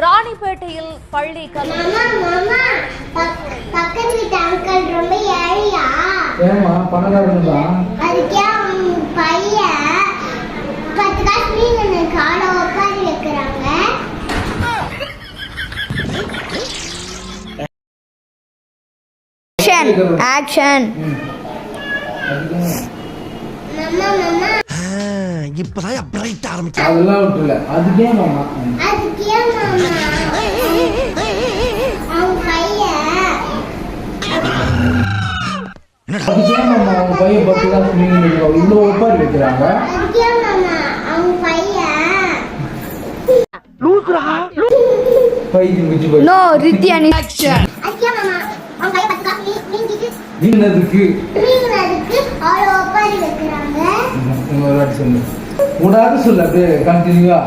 ராணிப்பேட்டையில் பள்ளி பக்கத்து வீட்டு அங்கிள் ரொம்ப ஏழையா? ஏமா பணக்காரங்க தான். அதுக்கே பையன் 10 காசு மீன் காலை உட்காந்து வைக்கிறாங்க. ஆக்ஷன். மாமா மாமா இப்பதான் பிரைட் ஆரம்பிச்சு. அதெல்லாம் விட்டுல. அதுக்கே மாமா. அதுக்கே மாமா அவங்க பையன். அதுக்கே மாமா அவங்க பையன் 10 காசு மீன் இவ்வளோ ஒப்பாரி வைக்கிறாங்க. அதுக்கே மாமா அவங்க பையன். லூசுரா. பையன் மிச்சு போய். நோ ரித்தியானி. ஆக்ஷன். அதுக்கே மாமா அவங்க பையன் 10 காசு மீன்கிட்டு மீனதுக்கு அவ்வளோ ஒப்பாரி வைக்கிறாங்க. இன்னொரு வாட்டி சொல்லு. கூடாது சொல்லு. அப்படியே கண்டினியூவா